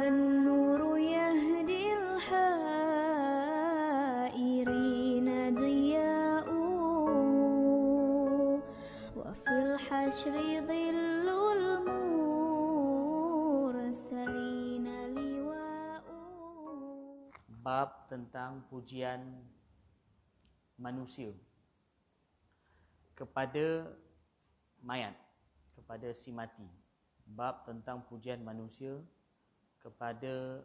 والنور يهدي الحائرين ضياء وفي الحشر ظل المرسلين لواء. Bab tentang pujian manusia kepada mayat, kepada si mati. Bab tentang pujian manusia kepada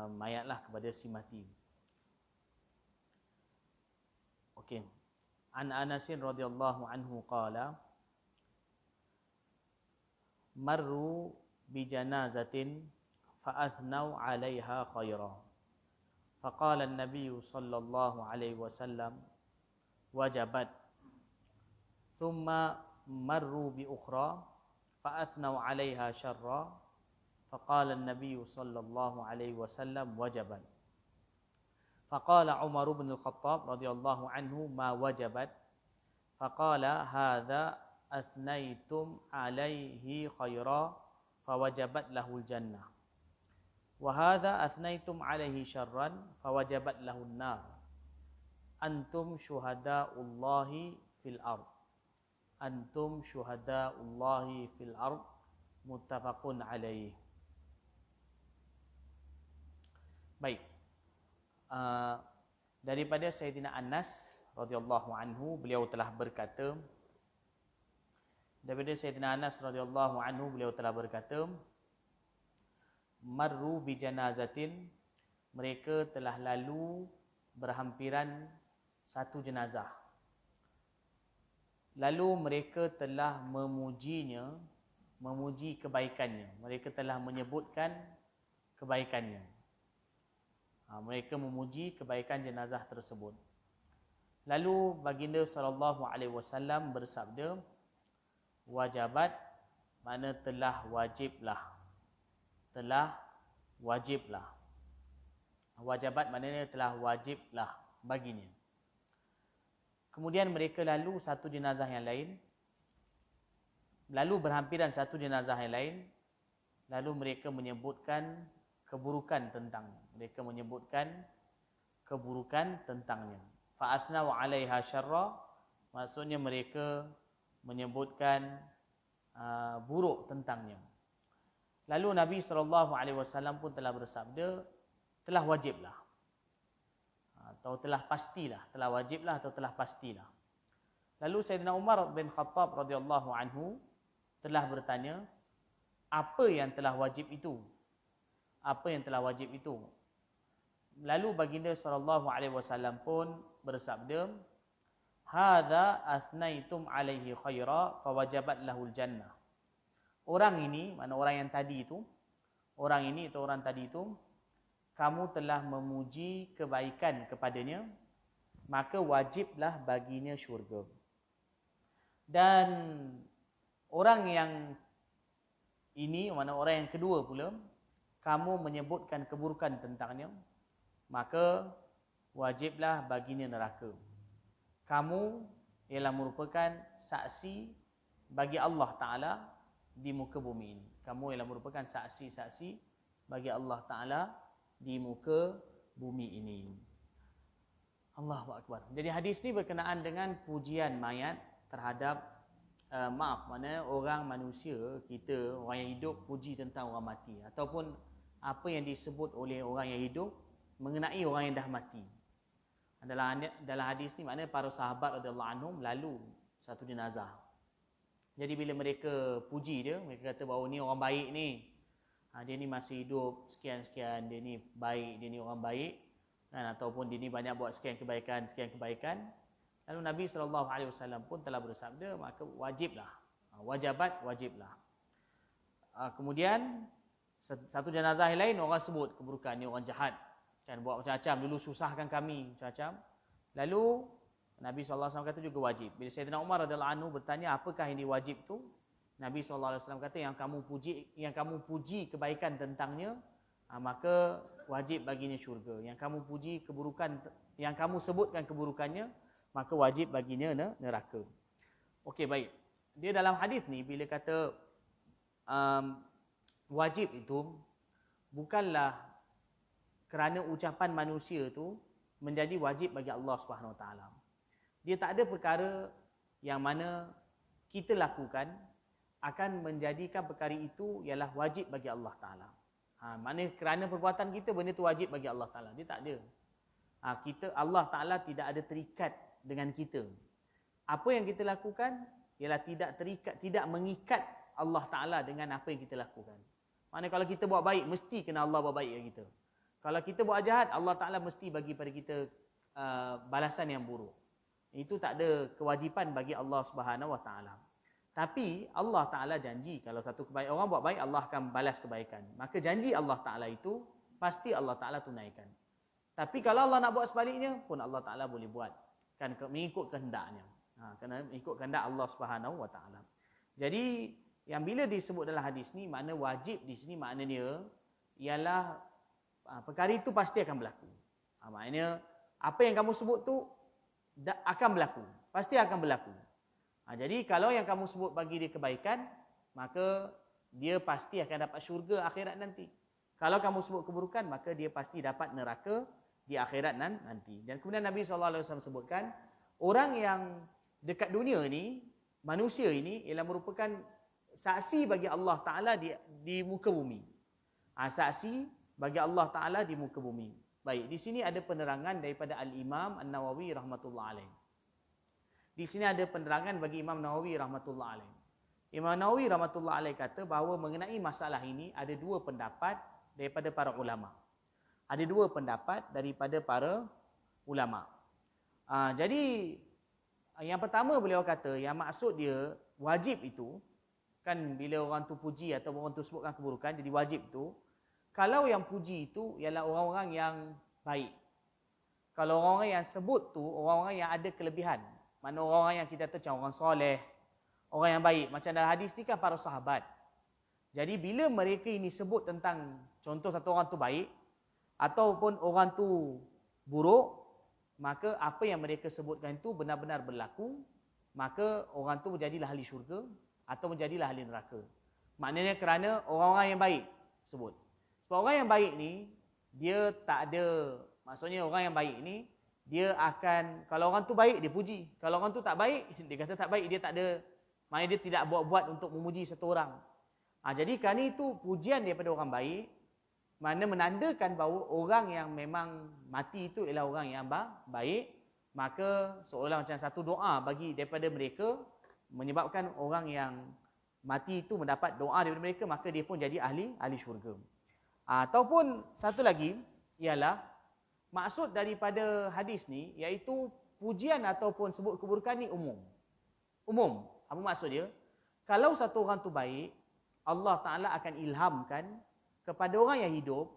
mayatlah, kepada si mati. Okey. An Anas radhiyallahu anhu qala marru bi janazatin fa'athnau 'alaiha khaira. Faqala an-nabiy sallallahu alaihi wasallam wajabat. Thumma marru bi ukhra fa'athnau 'alaiha syarra. Faqala an-nabiy sallallahu alaihi wasallam wajabat. Faqala Umar bin al-Khattab radhiyallahu anhu ma wajabat. Faqala hadza athnaitum 'alaihi khaira fawajabat lahul jannah. Wa hadza athnaitum 'alaihi syarran fawajabat lahun nar. Antum syuhada'ullahi fil ard. Antum syuhada'ullahi fil ard. Muttafaqun alaih. Baik. Daripada Sayyidina Anas radhiyallahu anhu, beliau telah berkata, marru bi janazatin, mereka telah lalu berhampiran satu jenazah. Lalu mereka telah memujinya, memuji kebaikannya. Mereka telah menyebutkan kebaikannya. Mereka memuji kebaikan jenazah tersebut. Lalu baginda sallallahu alaihi wasallam bersabda, wajabat, makna telah wajiblah. Telah wajiblah. Wajabat maknanya telah wajiblah baginya. Kemudian mereka lalu satu jenazah yang lain. Lalu berhampiran satu jenazah yang lain. Lalu mereka menyebutkan keburukan tentangnya. Mereka menyebutkan keburukan tentangnya. Fa'athnau 'alaiha syarra, maksudnya mereka menyebutkan buruk tentangnya. Lalu Nabi SAW pun telah bersabda, telah wajiblah. Atau telah pastilah, telah wajiblah atau telah pastilah. Lalu Sayyidina Umar bin Khattab radhiyallahu anhu telah bertanya, apa yang telah wajib itu? Apa yang telah wajib itu? Lalu baginda SAW pun bersabda, hadza athnaitum alaihi khaira fawajabat lahul jannah. Orang ini, mana orang yang tadi itu, orang ini atau orang tadi itu, kamu telah memuji kebaikan kepadanya, maka wajiblah baginya syurga. Dan orang yang ini, mana orang yang kedua pula, kamu menyebutkan keburukan tentangnya, maka wajiblah baginya neraka. Kamu ialah merupakan saksi bagi Allah Ta'ala di muka bumi ini. Kamu ialah merupakan saksi-saksi bagi Allah Ta'ala di muka bumi ini. Allahu Akbar. Jadi hadis ni berkenaan dengan pujian mayat terhadap mana orang manusia, kita, orang yang hidup puji tentang orang mati. Ataupun apa yang disebut oleh orang yang hidup mengenai orang yang dah mati. Dalam hadis ni maknanya para sahabat radhiyallahu anhum lalu satu jenazah. Jadi bila mereka puji dia, mereka kata bahawa ni orang baik ni. Dia ni masih hidup sekian-sekian, dia ni baik, dia ni orang baik. Ataupun dia ni banyak buat sekian kebaikan. Lalu Nabi SAW pun telah bersabda, maka wajiblah. Wajabat, wajiblah. Kemudian satu jenazah yang lain, orang sebut keburukan, ni orang jahat. Kan buat macam-macam, dulu susahkan kami, macam-macam. Lalu Nabi SAW kata juga wajib. Bila Sayyidina Umar radhiyallahu anhu bertanya, apakah ini wajib tu? Nabi SAW kata, yang kamu puji kebaikan tentangnya, maka wajib baginya syurga. Yang kamu puji keburukan, yang kamu sebutkan keburukannya, maka wajib baginya neraka. Okey, baik. Dia dalam hadis ni bila kata wajib itu bukanlah kerana ucapan manusia tu menjadi wajib bagi Allah Subhanahu Wa Taala. Dia tak ada perkara yang mana kita lakukan akan menjadikan perkara itu ialah wajib bagi Allah Taala. Mana kerana perbuatan kita benda tu wajib bagi Allah Taala. Dia tak ada. Allah Taala tidak ada terikat dengan kita. Apa yang kita lakukan ialah tidak mengikat Allah Taala dengan apa yang kita lakukan. Mana kalau kita buat baik mesti kena Allah buat baik dengan kita. Kalau kita buat jahat, Allah Taala mesti bagi pada kita balasan yang buruk. Itu tak ada kewajipan bagi Allah Subhanahu Wa Taala. Tapi Allah Taala janji kalau satu kebaikan orang buat baik, Allah akan balas kebaikan. Maka janji Allah Taala itu pasti Allah Taala tunaikan. Tapi kalau Allah nak buat sebaliknya pun Allah Taala boleh buat, kan mengikut kehendaknya. Kena mengikut kehendak Allah Subhanahu Wa Taala. Jadi yang bila disebut dalam hadis ni, makna wajib di sini maknanya ialah perkara itu pasti akan berlaku. Maknanya apa yang kamu sebut tu akan berlaku, pasti akan berlaku. Jadi kalau yang kamu sebut bagi dia kebaikan, maka dia pasti akan dapat syurga akhirat nanti. Kalau kamu sebut keburukan, maka dia pasti dapat neraka di akhirat nanti. Dan kemudian Nabi SAW sebutkan, orang yang dekat dunia ni, manusia ini ialah merupakan saksi bagi Allah Ta'ala di muka bumi. Saksi bagi Allah Ta'ala di muka bumi. Baik, di sini ada penerangan daripada Al-Imam An-Nawawi rahmatullah alaih. Di sini ada penerangan bagi Imam Nawawi rahmatullah alaih. Imam Nawawi rahmatullah alaih kata bahawa mengenai masalah ini ada dua pendapat daripada para ulama. Ada dua pendapat daripada para ulama. Jadi yang pertama beliau kata yang maksud dia wajib itu kan bila orang tu puji atau orang tu sebutkan keburukan jadi wajib tu. Kalau yang puji itu ialah orang-orang yang baik. Kalau orang-orang yang sebut tu orang-orang yang ada kelebihan. Mana orang-orang yang kita tahu macam orang soleh, orang yang baik. Macam dalam hadis ni kan para sahabat. Jadi bila mereka ini sebut tentang contoh satu orang tu baik ataupun orang tu buruk, maka apa yang mereka sebutkan itu benar-benar berlaku, maka orang tu menjadilah ahli syurga atau menjadilah ahli neraka. Maknanya kerana orang-orang yang baik sebut. Sebab orang yang baik ni, dia tak ada, maksudnya orang yang baik ni, dia akan, kalau orang tu baik, dia puji. Kalau orang tu tak baik, dia kata tak baik, dia tak ada, maknanya dia tidak buat-buat untuk memuji satu orang. Jadi kerana itu pujian daripada orang baik, mana menandakan bahawa orang yang memang mati itu ialah orang yang baik, maka seolah macam satu doa bagi daripada mereka, menyebabkan orang yang mati itu mendapat doa daripada mereka, maka dia pun jadi ahli syurga. Ataupun satu lagi ialah maksud daripada hadis ni iaitu pujian ataupun sebut keburukan ni umum. Umum. Apa maksud dia? Kalau satu orang tu baik, Allah Ta'ala akan ilhamkan kepada orang yang hidup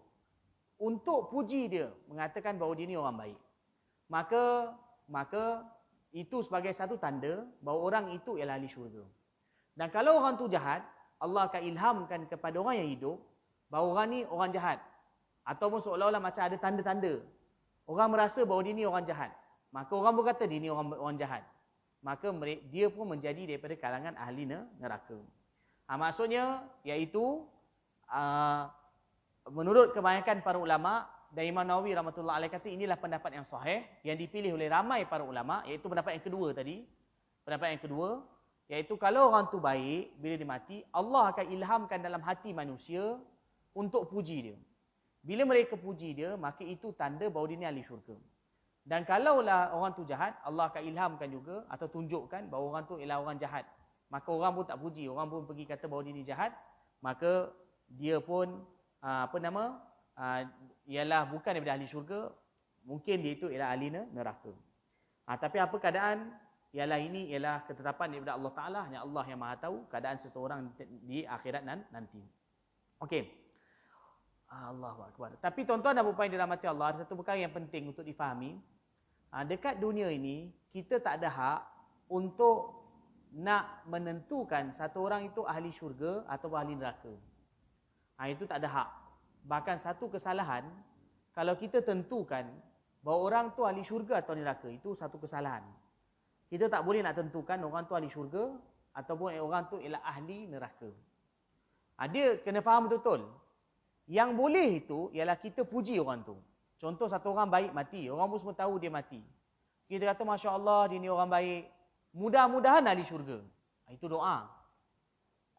untuk puji dia, mengatakan bahawa dia ni orang baik. Maka itu sebagai satu tanda bahawa orang itu ialah ahli syurga. Dan kalau orang tu jahat, Allah akan ilhamkan kepada orang yang hidup bahawa orang ni orang jahat. Ataupun seolah-olah macam ada tanda-tanda. Orang merasa bahawa dia ni orang jahat. Maka orang pun kata dia ni orang jahat. Maka dia pun menjadi daripada kalangan ahli neraka. Maksudnya iaitu menurut kebanyakan para ulama dan Imam Nawawi rahmatullah alaih kata inilah pendapat yang sahih yang dipilih oleh ramai para ulama, iaitu pendapat yang kedua tadi. Pendapat yang kedua iaitu kalau orang tu baik bila dia mati, Allah akan ilhamkan dalam hati manusia untuk puji dia. Bila mereka puji dia, maka itu tanda bahawa dia ni ahli syurga. Dan kalaulah orang tu jahat, Allah akan ilhamkan juga atau tunjukkan bahawa orang tu ialah orang jahat. Maka orang pun tak puji, orang pun pergi kata bahawa dia ni jahat, maka dia pun ialah bukan daripada ahli syurga, mungkin dia itu ialah ahli neraka. Tapi apa keadaan ialah ini ialah ketetapan daripada Allah Ta'ala, hanya Allah yang maha tahu keadaan seseorang di akhirat nanti. Okey. Allahu Akbar. Tapi tuan-tuan dan puan-puan dirahmati Allah, ada satu perkara yang penting untuk difahami. Dekat dunia ini, kita tak ada hak untuk nak menentukan satu orang itu ahli syurga atau ahli neraka. Itu tak ada hak. Bahkan satu kesalahan, kalau kita tentukan bahawa orang tu ahli syurga atau ahli neraka, itu satu kesalahan. Kita tak boleh nak tentukan orang tu ahli syurga ataupun orang tu ialah ahli neraka. Dia kena faham betul-betul. Yang boleh itu ialah kita puji orang tu. Contoh satu orang baik mati, orang pun semua tahu dia mati. Kita kata Masya Allah dia ni orang baik, mudah-mudahan ahli syurga. Itu doa.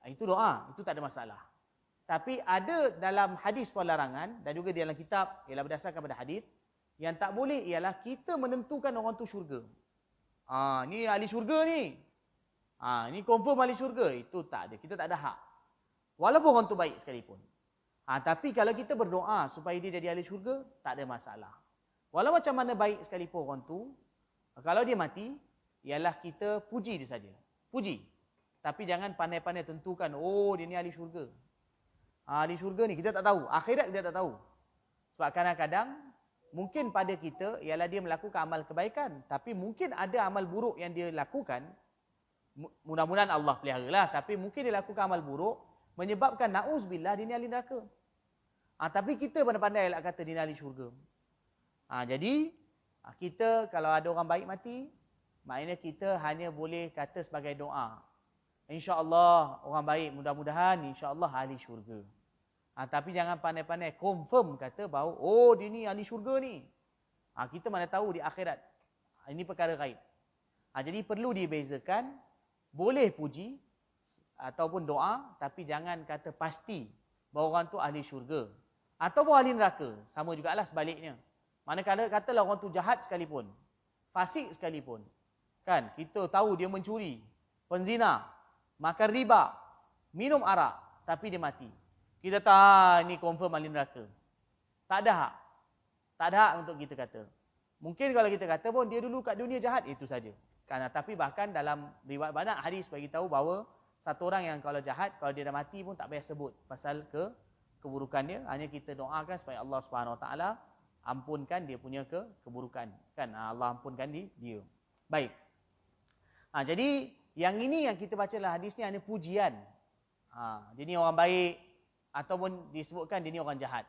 Itu doa, itu tak ada masalah. Tapi ada dalam hadis larangan dan juga dalam kitab ialah berdasarkan pada hadis, yang tak boleh ialah kita menentukan orang tu syurga. Ni ahli syurga ni. Ni confirm ahli syurga. Itu tak ada. Kita tak ada hak. Walaupun orang tu baik sekalipun. Tapi kalau kita berdoa supaya dia jadi ahli syurga, tak ada masalah. Walau macam mana baik sekalipun orang tu, kalau dia mati, ialah kita puji dia saja. Puji. Tapi jangan pandai-pandai tentukan, oh dia ni ahli syurga. Ahli syurga ni kita tak tahu. Akhirat kita tak tahu. Sebab kadang-kadang, mungkin pada kita ialah dia melakukan amal kebaikan. Tapi mungkin ada amal buruk yang dia lakukan. Mudah-mudahan Allah peliharalah. Tapi mungkin dia lakukan amal buruk. Menyebabkan na'uzubillah dia ni ahli neraka. Tapi kita pandai-pandai elak kata dia ni ahli syurga. Jadi, kita kalau ada orang baik mati, maknanya kita hanya boleh kata sebagai doa. InsyaAllah orang baik mudah-mudahan insyaAllah ahli syurga. Tapi jangan pandai-pandai confirm kata bahawa oh dia ni ahli syurga ni. Kita mana tahu di akhirat. Ini perkara gaib. Jadi perlu dibezakan, boleh puji ataupun doa, tapi jangan kata pasti bahawa orang tu ahli syurga. Ataupun ahli neraka. Sama jugalah sebaliknya. Manakala katalah orang tu jahat sekalipun, fasik sekalipun. Kan, kita tahu dia mencuri, penzina, makan riba, minum arak, tapi dia mati. Kita tahu ni confirm ahli neraka. Tak ada hak. Tak ada hak untuk kita kata. Mungkin kalau kita kata pun dia dulu kat dunia jahat, itu saja. Kan, tapi bahkan dalam riwayat banyak hadis bagi tahu bahawa satu orang yang kalau jahat, kalau dia dah mati pun tak payah sebut pasal keburukannya. Hanya kita doakan supaya Allah SWT ampunkan dia punya keburukan. Kan, Allah ampunkan dia. Baik. Jadi yang ini yang kita baca dalam hadis ni hanya pujian. Dia ni orang baik ataupun disebutkan dia ni orang jahat.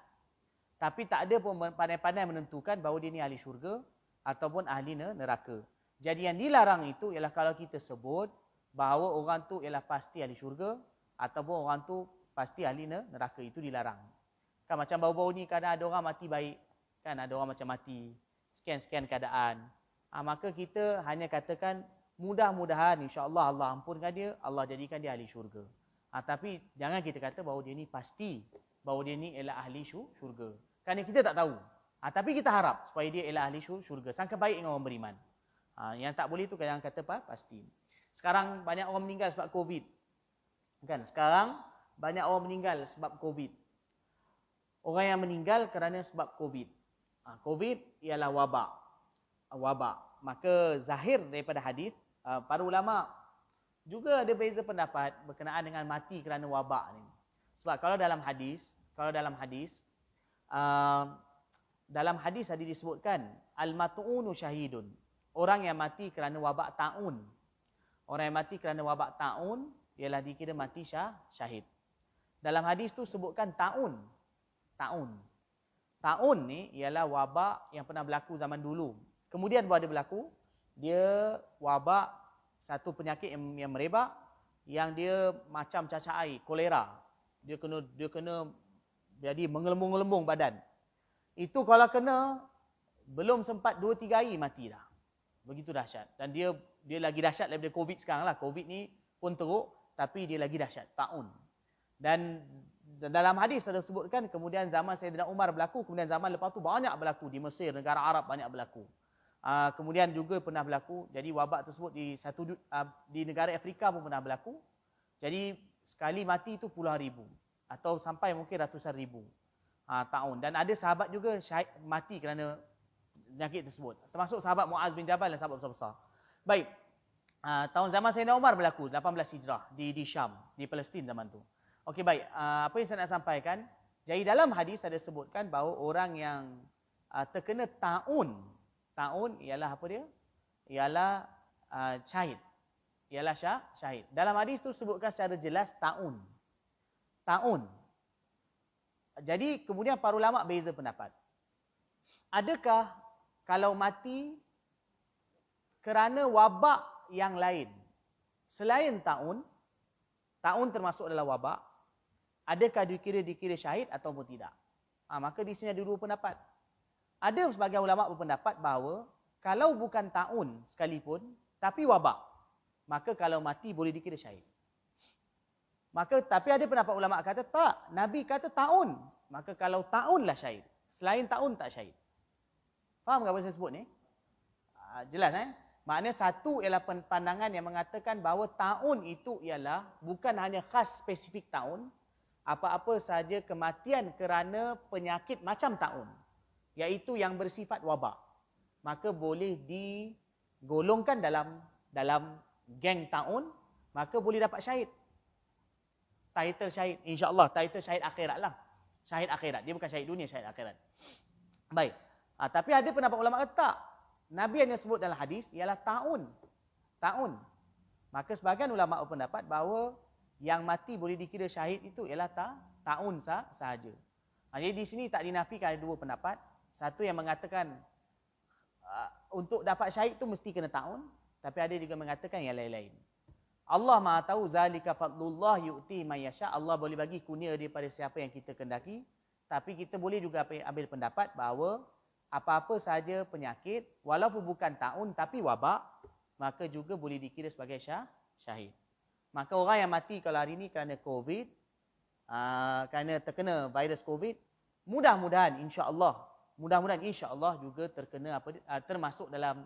Tapi tak ada pun pandai-pandai menentukan bahawa dia ni ahli syurga ataupun ahli neraka. Jadi yang dilarang itu ialah kalau kita sebut bahawa orang tu ialah pasti ahli syurga ataupun orang tu pasti ahli neraka, itu dilarang. Kan macam bau-bau ni kadang ada orang mati baik, kan ada orang macam mati sekian-sekian keadaan. Maka kita hanya katakan mudah-mudahan insya-Allah Allah ampunkan dia, Allah jadikan dia ahli syurga. Tapi jangan kita kata bahawa dia ni pasti bahawa dia ni ialah ahli syurga. Kerana kita tak tahu. Tapi kita harap supaya dia ialah ahli syurga. Sangka baik dengan orang beriman. Yang tak boleh tu kadang kata pasti. Sekarang banyak orang meninggal sebab COVID. Kan? Sekarang banyak orang meninggal sebab COVID. Orang yang meninggal kerana sebab COVID. COVID ialah wabak. Maka zahir daripada hadis, para ulama juga ada beza pendapat berkenaan dengan mati kerana wabak ni. Sebab kalau dalam hadis disebutkan al-mat'unu syahidun. Orang yang mati kerana wabak taun. Orang yang mati kerana wabak taun ialah dikira mati syahid. Dalam hadis tu sebutkan taun. Taun ni ialah wabak yang pernah berlaku zaman dulu. Kemudian baru ada berlaku, dia wabak satu penyakit yang merebak, yang dia macam cacar air, kolera. Dia kena jadi mengelembung-gelembung badan. Itu kalau kena belum sempat 2-3 hari mati dah. Begitu dahsyat. Dan dia lagi dahsyat daripada COVID sekarang lah. COVID ni pun teruk, tapi dia lagi dahsyat, taun. Dan dalam hadis ada sebutkan kemudian zaman Sayyidina Umar berlaku, kemudian zaman lepas tu banyak berlaku di Mesir, negara Arab banyak berlaku. Kemudian juga pernah berlaku, jadi wabak tersebut di negara Afrika pun pernah berlaku. Jadi sekali mati itu puluhan ribu atau sampai mungkin ratusan ribu tahun. Dan ada sahabat juga mati kerana penyakit tersebut. Termasuk sahabat Muaz bin Jabal dan sahabat besar-besar. Baik. Tahun zaman Sayyidina Umar berlaku 18 Hijrah di Syam, di Palestin zaman tu. Okey, baik. Apa yang saya nak sampaikan? Jadi dalam hadis ada sebutkan bahawa orang yang terkena taun ialah apa dia? Ialah syahid. Ialah syahid. Dalam hadis tu sebutkan secara jelas taun. Jadi kemudian para ulama beza pendapat. Adakah kalau mati kerana wabak yang lain selain taun termasuk adalah wabak, adakah dikira syahid ataupun tidak. Maka di sini ada dua pendapat. Ada sebagian ulama berpendapat bahawa kalau bukan taun sekalipun, tapi wabak, maka kalau mati boleh dikira syahid. Tapi ada pendapat ulama kata tak, Nabi kata taun, maka kalau taunlah syahid. Selain taun tak syahid. Faham tak apa saya sebut ni? Jelas Maknanya satu ialah pandangan yang mengatakan bahawa taun itu ialah bukan hanya khas spesifik taun, apa-apa sahaja kematian kerana penyakit macam taun, iaitu yang bersifat wabak, maka boleh digolongkan dalam geng taun, maka boleh dapat syahid. Title syahid, insya-Allah title syahid akhirat lah. Syahid akhirat, dia bukan syahid dunia, syahid akhirat. Baik. Tapi ada pendapat ulama kata tak. Nabi hanya sebut dalam hadis ialah taun. Maka sebahagian ulama berpendapat bahawa yang mati boleh dikira syahid itu ialah taun sahaja. Jadi di sini tak dinafikan, ada dua pendapat. Satu yang mengatakan untuk dapat syahid itu mesti kena taun, tapi ada juga mengatakan yang lain-lain. Allah Maha tahu, zalika fadlullah yu'ti man yasha. Allah boleh bagi kurnia daripada siapa yang kita kehendaki. Tapi kita boleh juga ambil pendapat bahawa apa-apa sahaja penyakit, walaupun bukan taun tapi wabak, maka juga boleh dikira sebagai syahid. Maka orang yang mati kalau hari ini kerana COVID, kerana terkena virus COVID, mudah-mudahan insya-Allah juga terkena termasuk dalam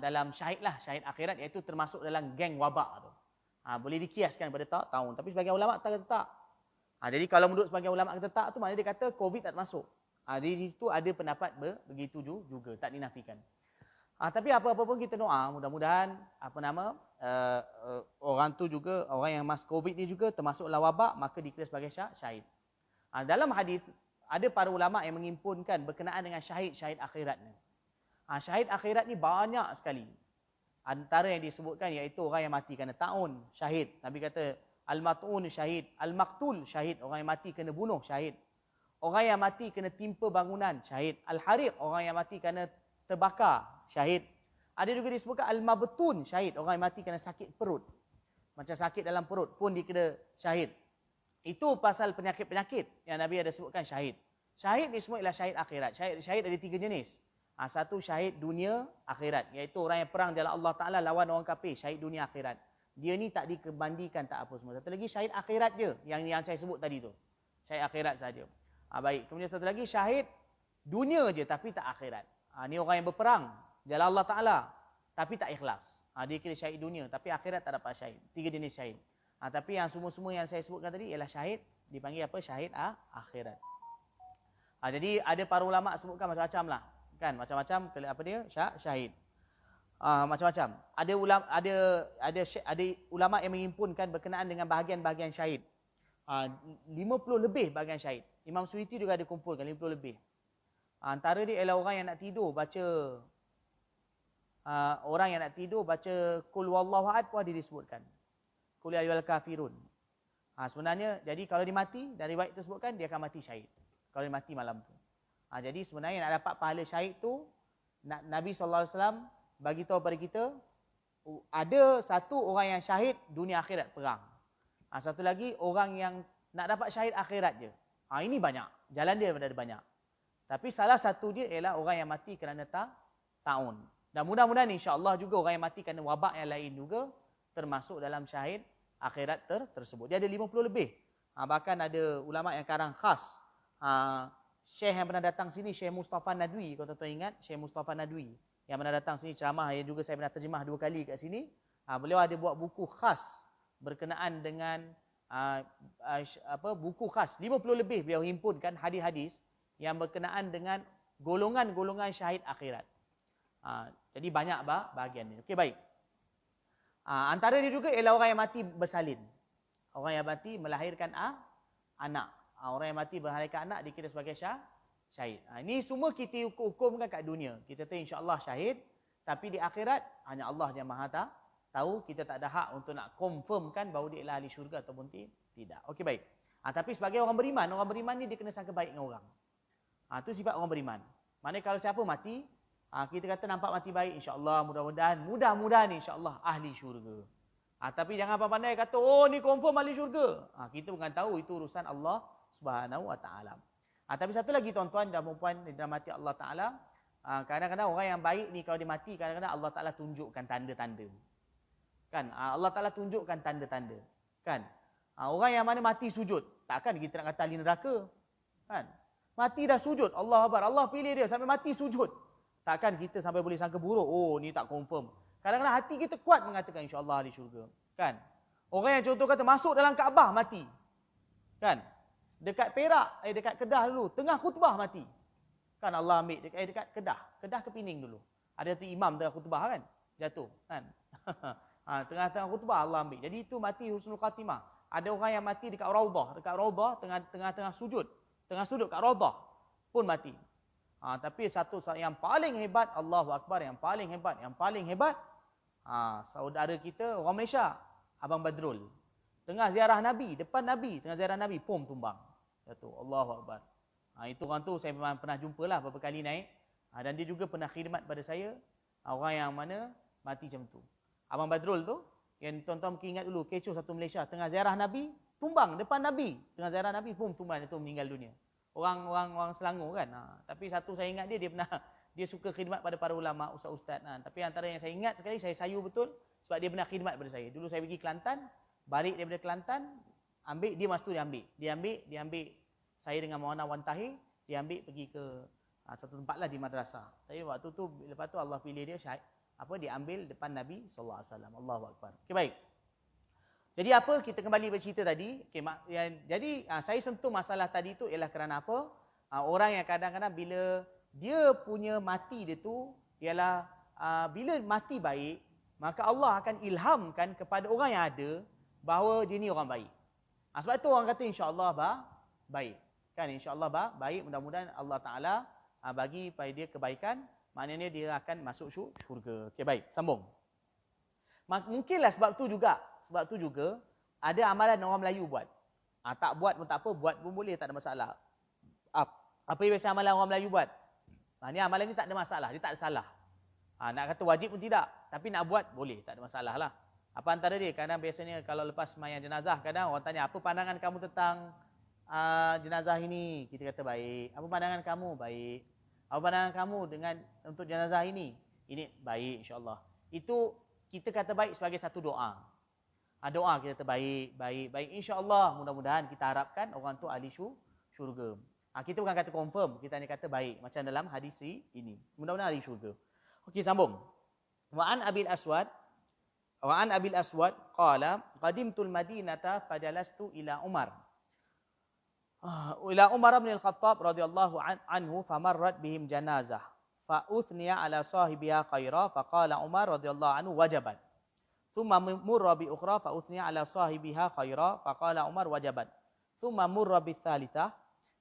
dalam syahid lah, syahid akhirat, iaitu termasuk dalam geng wabak tu. Boleh dikiaskan pada taun. Tapi sebagian ulama kata tak. Jadi kalau menurut sebagian ulama kata tak tu, maknanya dia kata COVID tak masuk. Di situ ada pendapat begitu juga, tak dinafikan. Tapi apa-apa pun kita doa, mudah-mudahan orang tu juga, orang yang mas COVID ni juga termasuk dalam wabak, maka dikira sebagai syahid. Dalam hadis ada para ulama yang mengimpunkan berkenaan dengan syahid akhirat ni. Syahid akhirat ni banyak sekali. Antara yang disebutkan iaitu orang yang mati kerana taun, syahid. Nabi kata al-mat'un syahid, al-maqtul syahid, orang yang mati kena bunuh, syahid. Orang yang mati kena timpa bangunan, syahid. Al-hariq, orang yang mati kerana terbakar, syahid. Ada juga disebutkan al-mabtun, syahid, orang yang mati kerana sakit perut. Macam sakit dalam perut pun dikira syahid. Itu pasal penyakit-penyakit yang Nabi ada sebutkan syahid. Syahid ni semua ialah syahid akhirat. Syahid ada 3 jenis. Satu syahid dunia akhirat, iaitu orang yang perang jalan Allah Ta'ala lawan orang kafir, syahid dunia akhirat. Dia ni tak dikebandikan, tak apa semua. Satu lagi syahid akhirat je, yang saya sebut tadi tu. Syahid akhirat saja. Baik, kemudian satu lagi syahid dunia je tapi tak akhirat. Ni orang yang berperang jalan Allah Ta'ala tapi tak ikhlas. Dia kira syahid dunia tapi akhirat tak dapat syahid. 3 jenis syahid. Tapi yang semua-semua yang saya sebutkan tadi ialah syahid, dipanggil apa? Syahid akhirat. Jadi ada para ulama sebutkan macam-macam lah. Kan, macam-macam apa dia? Syahid. Macam-macam. Ada ulama yang mengimpunkan berkenaan dengan bahagian-bahagian syahid. 50 lebih bahagian syahid. Imam Suyuti juga ada kumpulkan 50 lebih. Antara dia ialah orang yang nak tidur baca Qul Wallahu Ahad pun ada disebutkan. Qul ya ayyuhal kafirun. Sebenarnya jadi kalau dia mati, dari riwayat tersebutkan dia akan mati syahid. Kalau dia mati malam tu. Jadi sebenarnya nak dapat pahala syahid tu, Nabi SAW bagi tahu pada kita, ada satu orang yang syahid dunia akhirat perang. Satu lagi orang yang nak dapat syahid akhirat je. Ini banyak. Jalan dia ada banyak. Tapi salah satu dia ialah orang yang mati kerana taun. Dan mudah-mudahan insya-Allah juga orang yang mati kerana wabak yang lain juga termasuk dalam syahid akhirat tersebut. Dia ada 50 lebih. Bahkan ada ulama yang karang khas. Syekh yang pernah datang sini, Syekh Mustafa Nadwi, kalau tuan-tuan ingat, Syekh Mustafa Nadwi yang pernah datang sini ceramah, yang juga saya pernah terjemah 2 kali kat sini. Beliau ada buat buku khas berkenaan dengan buku khas 50 lebih beliau himpunkan hadis-hadis yang berkenaan dengan golongan-golongan syahid akhirat. Jadi banyak bahagian ni. Okey, baik. Antara dia juga ialah orang yang mati bersalin. Orang yang mati melahirkan anak. Orang yang mati melahirkan anak dikira sebagai syahid. Ini semua kita hukumkan kat dunia. Kita tahu insya-Allah syahid, tapi di akhirat hanya Allah yang Maha tahu. Kita tak ada hak untuk nak confirmkan bahawa dia ialah ahli syurga ataupun tidak. Okey, baik. Tapi sebagai orang beriman ni dia kena sangka baik dengan orang. Itu sifat orang beriman. Maknanya kalau siapa mati, kita kata nampak mati baik, insya-Allah, mudah-mudahan insya-Allah ahli syurga. Tapi jangan pandai kata, oh ni confirm ahli syurga. Kita bukan tahu itu urusan Allah Subhanahu Wa Taala. Tapi satu lagi tuan-tuan dan puan-puan yang dirahmati Allah Taala, kadang-kadang orang yang baik ni kalau dia mati, kadang-kadang Allah Taala tunjukkan tanda-tanda. Kan? Allah Taala tunjukkan tanda-tanda. Kan? Orang yang mana mati sujud, takkan kita nak kata ahli neraka. Kan? Mati dah sujud, Allah Akbar, Allah pilih dia sampai mati sujud. Takkan kita sampai boleh sangka buruk, oh ni tak confirm. Kadang-kadang hati kita kuat mengatakan insya-Allah ahli syurga. Kan? Orang yang contoh kata masuk dalam Kaabah mati. Kan? Dekat Perak, dekat Kedah dulu, tengah khutbah mati. Kan Allah ambil dekat Kedah. Kedah ke Pening dulu. Ada tu imam tengah khutbah kan, jatuh kan. Tengah-tengah khutbah Allah ambil. Jadi itu mati husnul khatimah. Ada orang yang mati dekat Raudah, tengah-tengah sujud. Tengah sujud kat Raudah pun mati. Tapi satu yang paling hebat, Allahu Akbar, yang paling hebat, saudara kita orang Malaysia, Abang Badrul. Tengah ziarah Nabi, depan Nabi, tengah ziarah Nabi, pom tumbang. Jatuh, Allahu Akbar. Itu orang tu saya pernah jumpa lah beberapa kali naik. Dan dia juga pernah khidmat pada saya, orang yang mana mati macam tu. Abang Badrul tu, yang tuan-tuan mungkin ingat dulu, kecoh satu Malaysia, tengah ziarah Nabi, tumbang depan Nabi. Tengah ziarah Nabi, pom tumbang, jatuh meninggal dunia. Orang Selangor kan. Tapi satu saya ingat dia suka khidmat pada para ulama, ustaz-ustaz. Tapi antara yang saya ingat sekali, saya sayu betul sebab dia pernah khidmat pada saya. Dulu saya pergi Kelantan, balik daripada Kelantan, dia masa tu dia ambil saya dengan Maulana Wan Tahir, dia ambil pergi ke satu tempat lah di madrasah. Tapi waktu tu lepas tu Allah pilih dia dia ambil depan Nabi sallallahu alaihi wasallam. Allahu Akbar. Okey, baik. Jadi apa, kita kembali bercerita tadi. Jadi saya sentuh masalah tadi tu ialah kerana apa? Orang yang kadang-kadang bila dia punya mati dia tu ialah bila mati baik, maka Allah akan ilhamkan kepada orang yang ada bahawa dia ni orang baik. Sebab tu orang kata insya-Allah baik. Kan, insya-Allah baik, mudah-mudahan Allah Taala bagi pada dia kebaikan, maknanya dia akan masuk syurga. Okey, baik, sambung. Mungkinlah sebab tu juga ada amalan orang Melayu buat. Tak buat pun tak apa, buat pun boleh, tak ada masalah. Apa yang biasa amalan orang Melayu buat? Ni amalan ni tak ada masalah, dia tak ada salah. Nak kata wajib pun tidak, tapi nak buat boleh, tak ada masalah lah. Apa antara dia? Kadang biasanya kalau lepas sembahyang jenazah, kadang orang tanya, apa pandangan kamu tentang jenazah ini? Kita kata baik. Apa pandangan kamu? Baik. Apa pandangan kamu untuk jenazah ini? Ini baik, insya-Allah. Itu kita kata baik sebagai satu doa. Doa kita kata baik. InsyaAllah, mudah-mudahan kita harapkan orang tu ahli syurga. Kita bukan kata confirm, kita hanya kata baik. Macam dalam hadis ini. Mudah-mudahan ahli syurga. Okey, sambung. Wa an Abil Aswad qala qadimtul Madinata fajalastu ila Umar. Ila Umar bin Al-Khattab radhiyallahu anhu famarrat bihim janazah. Fa'uthniya ala sahibiha khaira faqala Umar radhiyallahu anhu wajabat. Thumma murra bi ukhra fa'uthniya ala sahibiha khaira faqala Umar wajabat. Thumma murra bi thalithah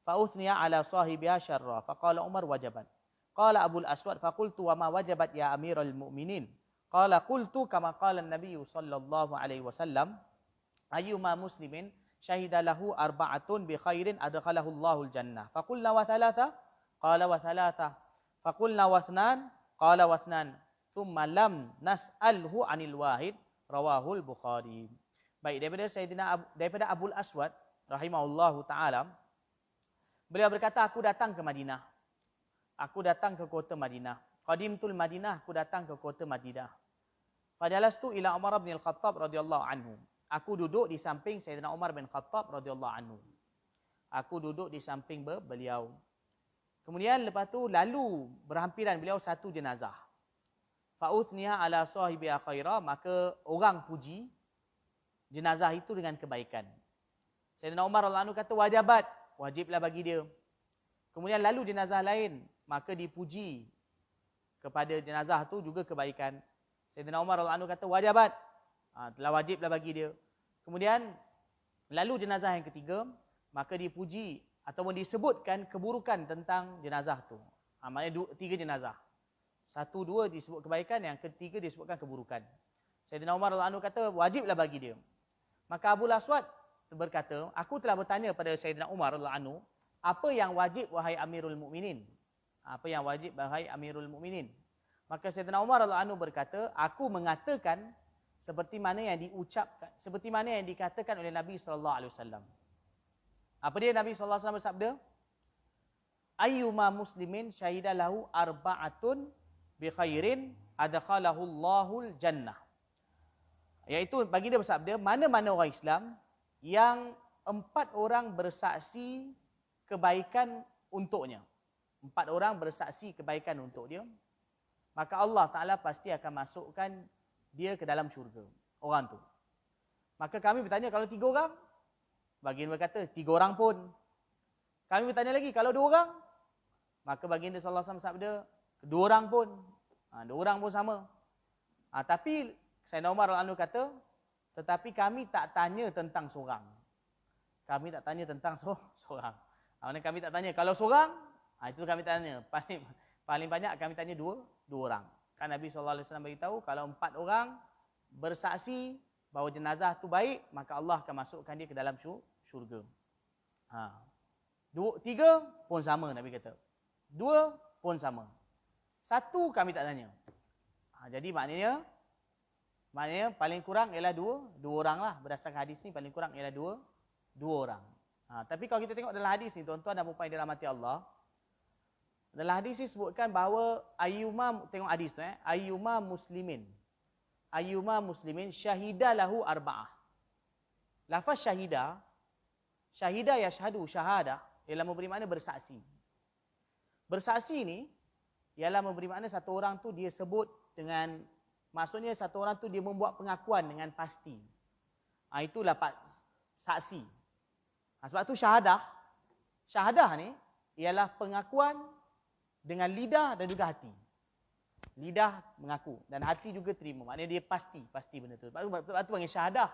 fa'uthniya ala sahibiha syarra faqala Umar wajabat. Qala Abul Aswad faqultu wa ma wajabat ya Amirul Mu'minin? Qala qultu kama qala an-nabiy sallallahu alaihi wasallam ayyuma muslimin syahida lahu arba'atun bi khairin adkhalahu Allahul jannah. Faqulna wa thalatha? Qala wa thalatha. Faqulna wathnan, qala wathnan, thumma lam nas'alhu 'anil wahid, rawahul Bukhari. Baik, daripada Abul Aswad rahimahullahu taala, beliau berkata, aku datang ke Madinah. Aku datang ke kota Madinah. Qadimtul Madinah, aku datang ke kota Madinah. Fajalastu ila Umar bin Al-Khattab radhiyallahu anhu. Aku duduk di samping Sayyidina Umar bin Khattab radhiyallahu anhu. Aku duduk di samping beliau. Kemudian lepas tu lalu berhampiran beliau satu jenazah. Fa'uthniha ala sahibiha khaira, maka orang puji jenazah itu dengan kebaikan. Sayyidina Umar radhiyallahu anhu kata wajabat, wajiblah bagi dia. Kemudian lalu jenazah lain, maka dipuji kepada jenazah tu juga kebaikan. Sayyidina Umar radhiyallahu anhu kata wajabat, telah wajiblah bagi dia. Kemudian lalu jenazah yang ketiga, maka dipuji ataupun disebutkan keburukan tentang jenazah tu. Maknanya tiga jenazah. Satu, dua disebut kebaikan, yang ketiga disebutkan keburukan. Sayyidina Umar radhiyallahu anhu kata wajiblah bagi dia. Maka Abu Aswad berkata, aku telah bertanya pada Sayyidina Umar radhiyallahu anhu, apa yang wajib wahai Amirul Mukminin? Apa yang wajib wahai Amirul Mukminin? Maka Sayyidina Umar radhiyallahu anhu berkata, aku mengatakan seperti mana yang diucapkan, seperti mana yang dikatakan oleh Nabi SAW. Apa dia Nabi SAW bersabda? Ayyuma muslimin syahida lahu arba'atun bi khairin adkhalahu Allahul jannah. Iaitu bagi dia bersabda, mana-mana orang Islam yang 4 orang bersaksi kebaikan untuknya. 4 orang bersaksi kebaikan untuk dia, maka Allah Ta'ala pasti akan masukkan dia ke dalam syurga. Orang tu. Maka kami bertanya, kalau 3 orang? Baginda berkata, 3 orang pun. Kami bertanya lagi, kalau 2 orang? Maka baginda sallallahu alaihi wasallam sabda, 2 orang pun. 2 orang pun sama. Tapi Sayyidina Umar radhiyallahu anhu kata, tetapi kami tak tanya tentang seorang. Kami tak tanya tentang seorang. Maksudnya kami tak tanya, kalau seorang, itu kami tanya. Paling banyak kami tanya 2 orang. Kan Nabi SAW beritahu, kalau 4 orang bersaksi bahawa jenazah tu baik, maka Allah akan masukkan dia ke dalam syurga. 3 pun sama Nabi kata. 2 pun sama. 1 kami tak tanya. Jadi maknanya paling kurang ialah 2 orang lah. Berdasarkan hadis ni paling kurang ialah 2 orang. Tapi kalau kita tengok dalam hadis ni, tuan-tuan dan puan-puan dalam hati Allah, dalam hadis ni sebutkan bahawa tengok hadis tu ayyuma muslimin syahida lahu arba'ah. Lafaz syahida yashhadu syahada ialah memberi makna bersaksi. Bersaksi ni ialah memberi makna satu orang tu dia sebut dengan, maksudnya satu orang tu dia membuat pengakuan dengan pasti. Itulah saksi. Sebab tu syahadah ni ialah pengakuan dengan lidah dan juga hati. Lidah mengaku dan hati juga terima. Maknanya dia pasti benda tu. Sebab tu panggil syahadah.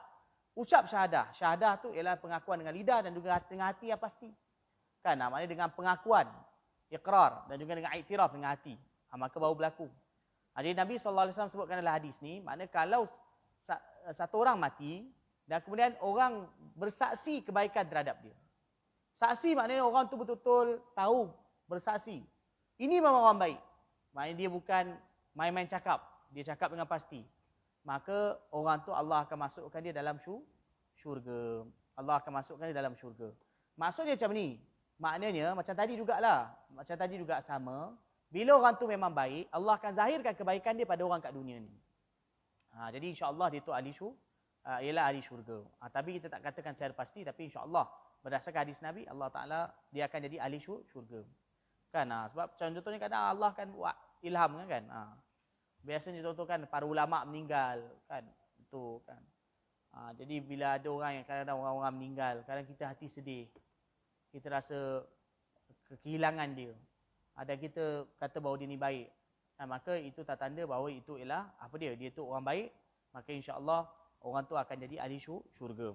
Ucap syahadah. Syahadah tu ialah pengakuan dengan lidah dan juga dengan hati yang pasti. Kan? Maknanya dengan pengakuan, iqrar dan juga dengan iktiraf dengan hati. Maka baru berlaku. Jadi Nabi SAW sebutkan dalam hadis ni, maknanya kalau satu orang mati dan kemudian orang bersaksi kebaikan terhadap dia. Saksi maknanya orang tu betul-betul tahu, bersaksi. Ini memang orang baik. Maknanya dia bukan main-main cakap. Dia cakap dengan pasti. Maka orang tu Allah akan masukkan dia dalam syurga. Allah akan masukkan dia dalam syurga. Maksudnya macam ni. Maknanya macam tadi jugalah. Macam tadi juga sama. Bila orang tu memang baik, Allah akan zahirkan kebaikan dia pada orang kat dunia ni. Jadi insya-Allah dia tu ialah ahli syurga. Tapi kita tak katakan secara pasti, tapi insya-Allah berdasarkan hadis Nabi, Allah Ta'ala dia akan jadi ahli syurga. Kan? Sebab contohnya kadang Allah kan buat ilham kan. Biasanya contoh kan para ulama meninggal kan. Itu kan. Jadi bila ada orang yang kadang orang-orang meninggal, kadang kita hati sedih. Kita rasa kehilangan dia. Ada kita kata bahawa dia ni baik. Maka itu tak tanda bahawa itu ialah apa dia tu orang baik. Maka insya-Allah orang tu akan jadi ahli syurga.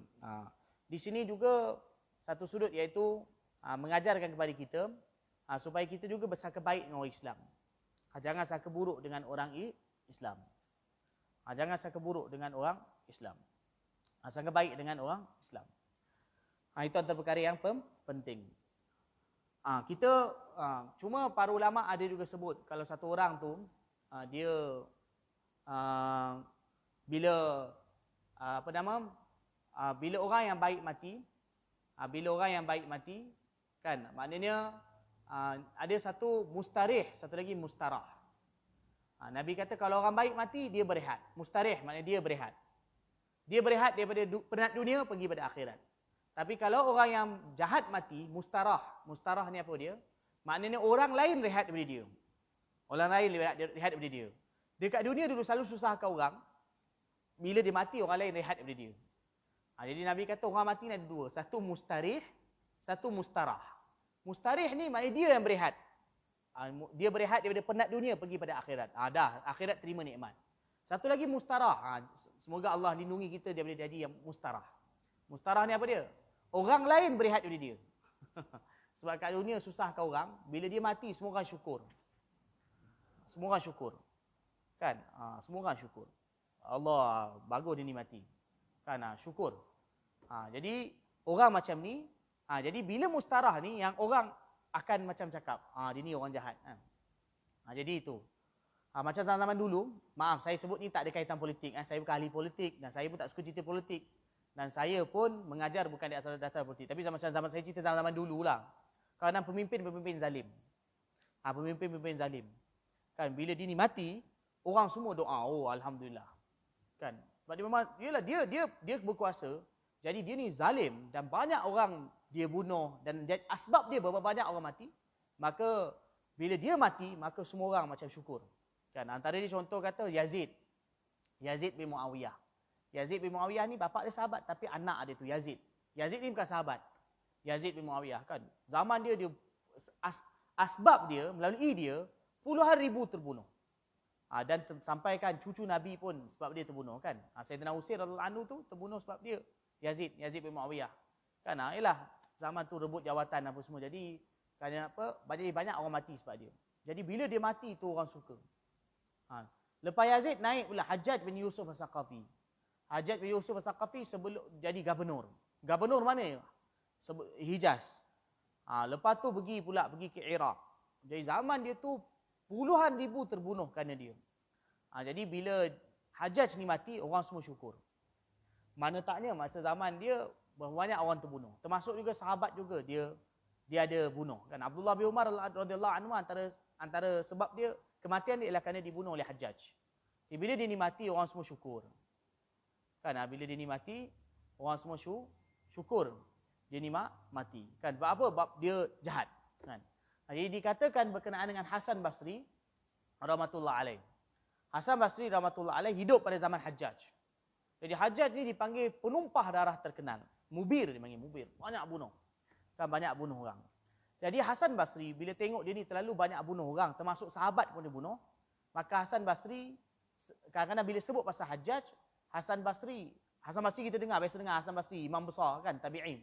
Di sini juga satu sudut iaitu mengajarkan kepada kita supaya kita juga bersangka baik dengan orang Islam. Jangan sangka buruk dengan orang Islam. Jangan sangka buruk dengan orang Islam. Sangka baik dengan orang Islam. Itu antara perkara yang penting. Kita cuma para ulama ada juga sebut kalau satu orang tu dia bila bila orang yang baik mati, kan maknanya ada satu mustarih, satu lagi mustarah. Nabi kata kalau orang baik mati dia berehat. Mustarih maknanya dia berehat. Dia berehat daripada penat dunia pergi pada akhirat. Tapi kalau orang yang jahat mati, mustarah. Mustarah ni apa dia? Maknanya orang lain rehat daripada dia. Orang lain rehat daripada dia. Dekat dunia dulu selalu susahkan orang. Bila dia mati, orang lain rehat daripada dia. Jadi Nabi kata orang mati ni ada 2. Satu mustarih, satu mustarah. Mustarih ni maknanya dia yang berehat. Dia berehat daripada penat dunia pergi pada akhirat. Dah, akhirat terima nikmat. Satu lagi mustarah. Semoga Allah lindungi kita daripada jadi yang mustarah. Mustarah ni apa dia? Orang lain berehat daripada dia. Sebab kat dunia susahkan orang, bila dia mati semua orang syukur. Semua orang syukur. Kan? Semua orang syukur. Allah, bagus dia ni mati. Kan? Syukur. Jadi orang macam ni, jadi bila mustarah ni yang orang akan macam cakap, dia ni orang jahat. Jadi itu. Macam zaman dulu, maaf saya sebut ni tak ada kaitan politik. Saya bukan ahli politik dan saya pun tak suka cerita politik. Dan saya pun mengajar bukan di asal dasar politik. Tapi macam zaman saya cerita zaman dulu lah. Kerana pemimpin zalim. Pemimpin zalim. Kan bila dia ni mati, orang semua doa, oh alhamdulillah. Kan? Sebab dia memang dia berkuasa. Jadi dia ni zalim dan banyak orang dia bunuh dan asbab dia berapa banyak orang mati. Maka bila dia mati, maka semua orang macam syukur. Kan antara dia contoh kata Yazid bin Muawiyah. Yazid bin Muawiyah ni bapa dia sahabat tapi anak dia tu Yazid. Yazid ni bukan sahabat. Yazid bin Muawiyah kan. Zaman dia asbab dia melalui dia puluhan ribu terbunuh. Dan sampaikan cucu Nabi pun sebab dia terbunuh kan. Sayyidina Usair radhiyallahu anhu tu terbunuh sebab dia Yazid bin Muawiyah. Kan ialah zaman tu rebut jawatan apa semua. Jadi kan banyak orang mati sebab dia. Jadi bila dia mati tu orang suka. Lepas Yazid naik pula Hajjaj bin Yusuf As-Saqafi. Hajjaj bin Yusuf As-Saqafi sebelum jadi gubernur. Gubernur mana? Hijaz. Lepas tu pergi ke Iraq. Jadi zaman dia tu puluhan ribu terbunuh kerana dia. Jadi bila Hajjaj ni mati, orang semua syukur. Mana taknya masa zaman dia banyak orang terbunuh. Termasuk juga sahabat juga dia ada bunuh. Kan Abdullah bin Umar radhiyallahu anhu antara sebab dia kematian dia ialah kerana dibunuh oleh Hajjaj. Jadi bila dia ni mati, orang semua syukur. Kan bila dia ni mati, orang semua syukur. Dia ni mati. Kan sebab apa? Sebab dia jahat. Kan. Jadi dikatakan berkenaan dengan Hasan Basri rahmatullah alaih. Hasan Basri rahmatullah alaih hidup pada zaman Hajjaj. Jadi Hajjaj ni dipanggil penumpah darah terkenal. Mubir dipanggil Mubir. Banyak bunuh. Kan banyak bunuh orang. Jadi Hasan Basri bila tengok dia ni terlalu banyak bunuh orang, termasuk sahabat pun dia bunuh, maka Hasan Basri kadang-kadang bila sebut pasal Hajjaj, Hasan Basri kita biasa dengar Hasan Basri, imam besar kan, tabi'in.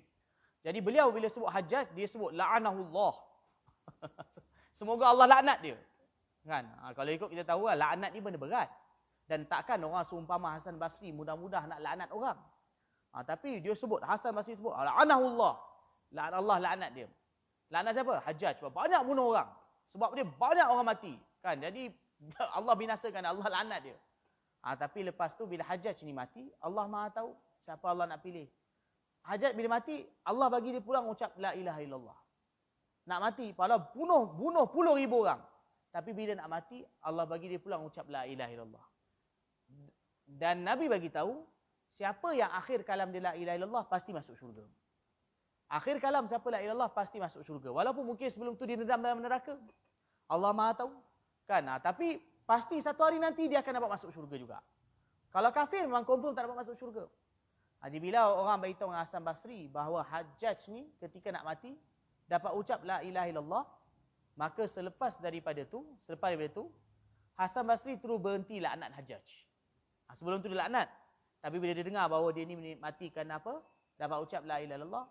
Jadi beliau bila sebut Hajjaj, dia sebut la'anahullah. Semoga Allah laknat dia. Kan? Kalau ikut kita tahu laknat ni benda berat. Dan takkan orang seumpama Hasan Basri mudah-mudah nak laknat orang. Tapi dia sebut, Hasan Basri sebut la'anahullah. Allah laknat dia. Laknat siapa? Hajjaj. Sebab banyak bunuh orang. Sebab dia banyak orang mati. Kan? Jadi Allah binasakan, Allah laknat dia. Tapi lepas tu bila Hajjaj ni mati, Allah Maha tahu siapa Allah nak pilih. Hajjaj bila mati, Allah bagi dia pulang ucap la ilaha illallah. Nak mati, padahal bunuh puluh ribu orang. Tapi bila nak mati, Allah bagi dia pulang ucap la ilaha illallah. Dan Nabi bagi tahu, siapa yang akhir kalam dia la ilaha illallah pasti masuk syurga. Akhir kalam siapa la ilaha illallah pasti masuk syurga. Walaupun mungkin sebelum tu dia dendam dalam neraka. Allah Maha tahu. Kan? Tapi pasti satu hari nanti dia akan dapat masuk syurga juga. Kalau kafir memang confirm tak dapat masuk syurga. Jadi bila orang beritahu dengan Hasan Basri bahawa Hajjaj ni ketika nak mati dapat ucap la ilaha illallah, maka selepas daripada tu Hasan Basri terus berhenti laknat Hajjaj. Sebelum tu dia laknat. Tapi bila dia dengar bahawa dia ni mati kerana apa? Dapat ucap la ilaha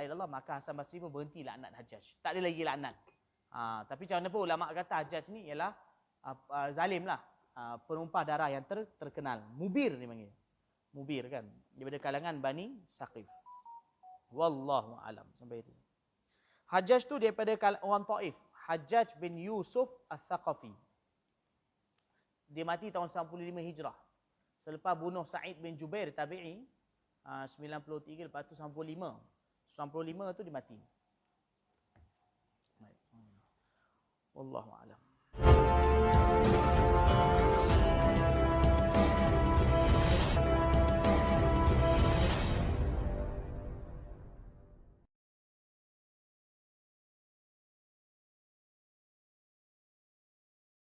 illallah, maka Hasan Basri pun berhenti laknat Hajjaj. Tak ada lagi laknat. Tapi macam mana pun ulama kata Hajjaj ni ialah zalim lah. Penumpah darah yang terkenal. Mubir dia panggil. Mubir kan. Daripada kalangan Bani Saqif. Wallahu alam. Sampai itu. Hajjaj tu daripada orang Taif. Hajjaj bin Yusuf As-Saqafi. Dia mati tahun 95 Hijrah. Selepas bunuh Sa'id bin Jubair tabi'i 93 lepas tu 95 tu dia mati. Wallahu alam.